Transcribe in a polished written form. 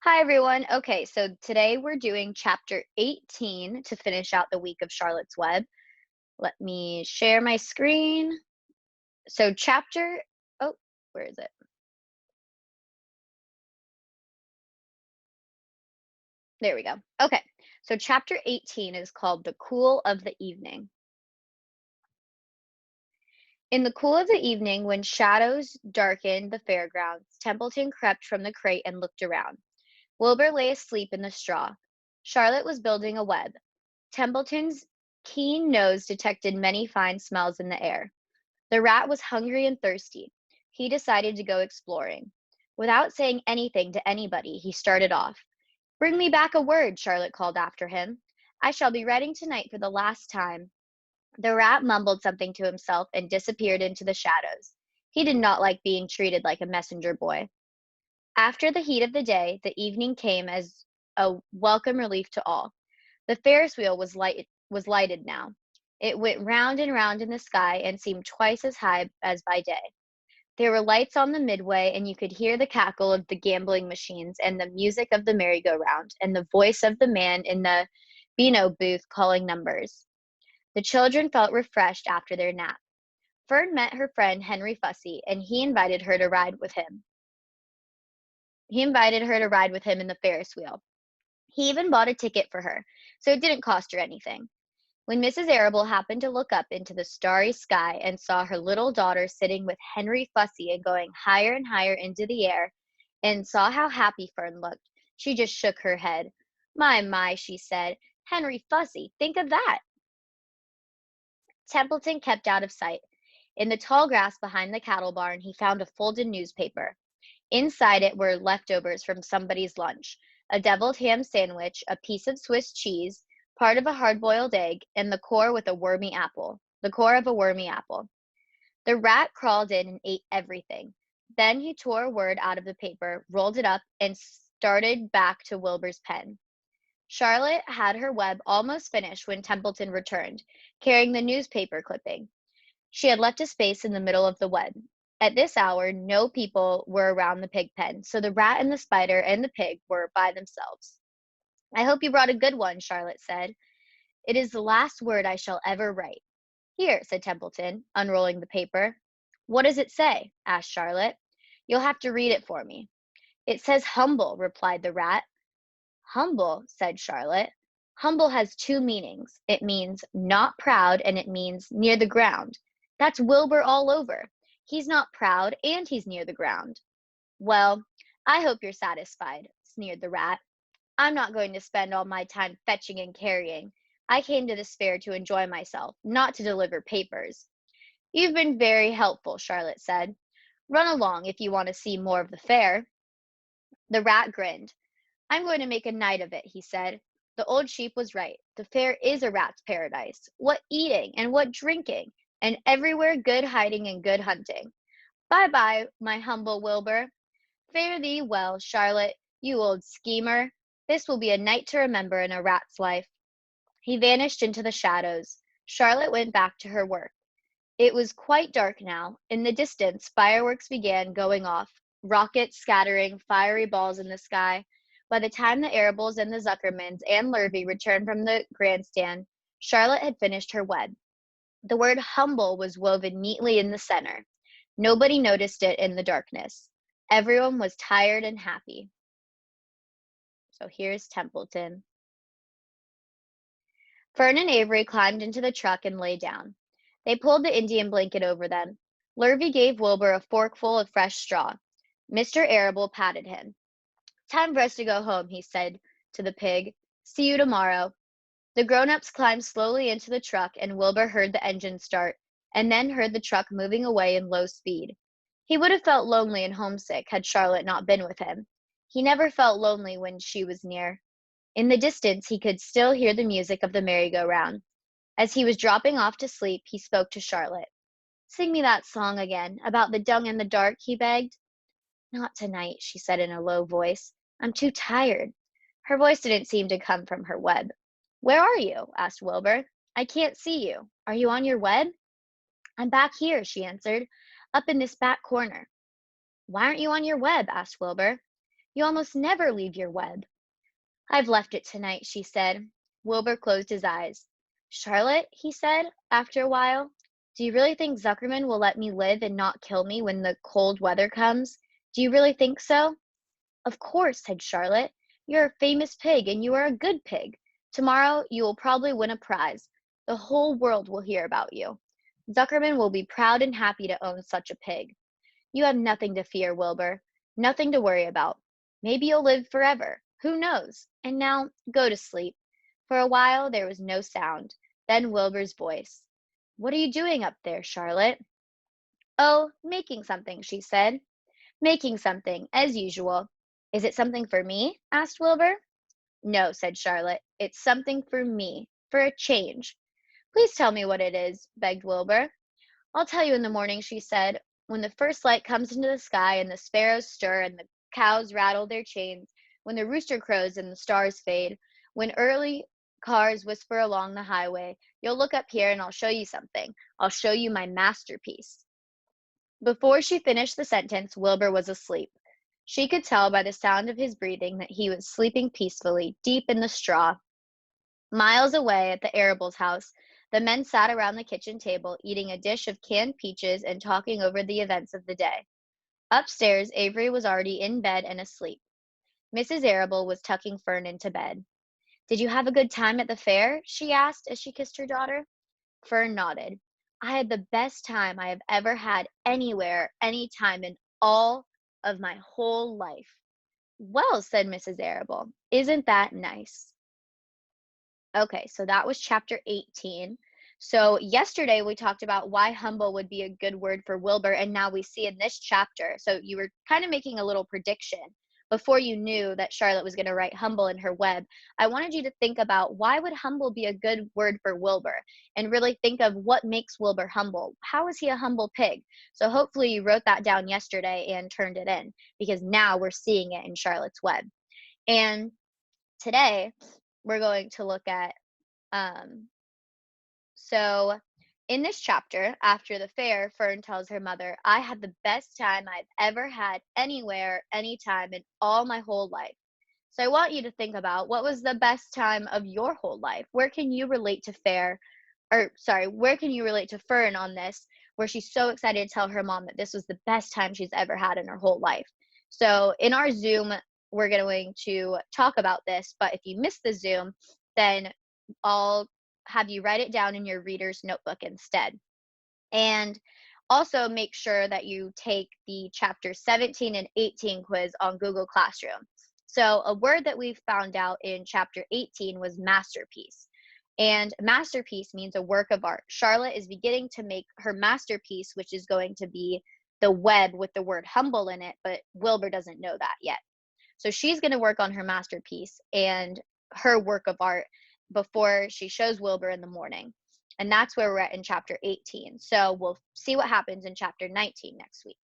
Hi, everyone. Okay, so today we're doing chapter 18 to finish out the week of Charlotte's Web. Let me share my screen. So, oh, where is it? There we go. Okay, so chapter 18 is called The Cool of the Evening. In the cool of the evening, when shadows darkened the fairgrounds, Templeton crept from the crate and looked around. Wilbur lay asleep in the straw. Charlotte was building a web. Templeton's keen nose detected many fine smells in the air. The rat was hungry and thirsty. He decided to go exploring. Without saying anything to anybody, he started off. Bring me back a word, Charlotte called after him. I shall be writing tonight for the last time. The rat mumbled something to himself and disappeared into the shadows. He did not like being treated like a messenger boy. After the heat of the day, the evening came as a welcome relief to all. The Ferris wheel was lighted now. It went round and round in the sky and seemed twice as high as by day. There were lights on the midway, and you could hear the cackle of the gambling machines and the music of the merry-go-round and the voice of the man in the Beano booth calling numbers. The children felt refreshed after their nap. Fern met her friend Henry Fussy, and He invited her to ride with him in the Ferris wheel. He even bought a ticket for her, so it didn't cost her anything. When Mrs. Arable happened to look up into the starry sky and saw her little daughter sitting with Henry Fussy and going higher and higher into the air, and saw how happy Fern looked, she just shook her head. My, she said, Henry Fussy, think of that. Templeton kept out of sight. In the tall grass behind the cattle barn, he found a folded newspaper. Inside it were leftovers from somebody's lunch, a deviled ham sandwich, a piece of Swiss cheese, part of a hard-boiled egg, and the core of a wormy apple. The rat crawled in and ate everything. Then he tore a word out of the paper, rolled it up, and started back to Wilbur's pen. Charlotte had her web almost finished when Templeton returned, carrying the newspaper clipping. She had left a space in the middle of the web. At this hour, no people were around the pig pen, so the rat and the spider and the pig were by themselves. I hope you brought a good one, Charlotte said. It is the last word I shall ever write. Here, said Templeton, unrolling the paper. What does it say? Asked Charlotte. You'll have to read it for me. It says humble, replied the rat. Humble, said Charlotte. Humble has two meanings. It means not proud and it means near the ground. That's Wilbur all over. He's not proud and he's near the ground. Well, I hope you're satisfied, sneered the rat. I'm not going to spend all my time fetching and carrying. I came to this fair to enjoy myself, not to deliver papers. You've been very helpful, Charlotte said. Run along if you want to see more of the fair. The rat grinned. I'm going to make a night of it, he said. The old sheep was right. The fair is a rat's paradise. What eating and what drinking, and everywhere good hiding and good hunting. Bye-bye, my humble Wilbur. Fare thee well, Charlotte, you old schemer. This will be a night to remember in a rat's life. He vanished into the shadows. Charlotte went back to her work. It was quite dark now. In the distance, fireworks began going off, rockets scattering fiery balls in the sky. By the time the Arables and the Zuckermans and Lurvy returned from the grandstand, Charlotte had finished her web. The word humble was woven neatly in the center. Nobody noticed it in the darkness. Everyone was tired and happy. So here's Templeton. Fern and Avery climbed into the truck and lay down. They pulled the Indian blanket over them. Lurvy gave Wilbur a forkful of fresh straw. Mr. Arable patted him. Time for us to go home, he said to the pig. See you tomorrow. The grown-ups climbed slowly into the truck, and Wilbur heard the engine start, and then heard the truck moving away in low speed. He would have felt lonely and homesick had Charlotte not been with him. He never felt lonely when she was near. In the distance, he could still hear the music of the merry-go-round. As he was dropping off to sleep, he spoke to Charlotte. Sing me that song again, about the dung in the dark, he begged. Not tonight, she said in a low voice. I'm too tired. Her voice didn't seem to come from her web. Where are you? Asked Wilbur. I can't see you. Are you on your web? I'm back here, she answered, up in this back corner. Why aren't you on your web? Asked Wilbur. You almost never leave your web. I've left it tonight, she said. Wilbur closed his eyes. Charlotte, he said, after a while, do you really think Zuckerman will let me live and not kill me when the cold weather comes? Do you really think so? Of course, said Charlotte. You're a famous pig and you are a good pig. Tomorrow you will probably win a prize. The whole world will hear about you. Zuckerman will be proud and happy to own such a pig. You have nothing to fear, Wilbur. Nothing to worry about. Maybe you'll live forever. Who knows? And now, go to sleep. For a while there was no sound. Then Wilbur's voice. What are you doing up there, Charlotte? Oh, making something, she said. Making something, as usual. Is it something for me? Asked Wilbur. No, said Charlotte. It's something for me, for a change. Please tell me what it is, begged Wilbur. I'll tell you in the morning, she said. When the first light comes into the sky and the sparrows stir and the cows rattle their chains, when the rooster crows and the stars fade, when early cars whisper along the highway, you'll look up here and I'll show you something. I'll show you my masterpiece. Before she finished the sentence, Wilbur was asleep. She could tell by the sound of his breathing that he was sleeping peacefully, deep in the straw. Miles away at the Arable's house, the men sat around the kitchen table, eating a dish of canned peaches and talking over the events of the day. Upstairs, Avery was already in bed and asleep. Mrs. Arable was tucking Fern into bed. Did you have a good time at the fair? She asked as she kissed her daughter. Fern nodded. I had the best time I have ever had anywhere, any time in all of my whole life. Well, said Mrs. Arable, isn't that nice? Okay, so that was chapter 18. So yesterday we talked about why humble would be a good word for Wilbur, and now we see in this chapter. So you were kind of making a little prediction before you knew that Charlotte was going to write humble in her web. I wanted you to think about why would humble be a good word for Wilbur, and really think of what makes Wilbur humble. How is he a humble pig? So hopefully you wrote that down yesterday and turned it in, because now we're seeing it in Charlotte's web. And today we're going to look at um, so in this chapter, after the fair, Fern tells her mother, I had the best time I've ever had anywhere, anytime in all my whole life. So I want you to think about what was the best time of your whole life? Where can you relate to where can you relate to Fern on this, where she's so excited to tell her mom that this was the best time she's ever had in her whole life? So in our Zoom, we're going to talk about this, but if you missed the Zoom, then I'll have you write it down in your reader's notebook instead. And also make sure that you take the chapter 17 and 18 quiz on Google Classroom. So a word that we found out in chapter 18 was masterpiece. And masterpiece means a work of art. Charlotte is beginning to make her masterpiece, which is going to be the web with the word humble in it, but Wilbur doesn't know that yet. So she's going to work on her masterpiece and her work of art before she shows Wilbur in the morning. And that's where we're at in chapter 18. So we'll see what happens in chapter 19 next week.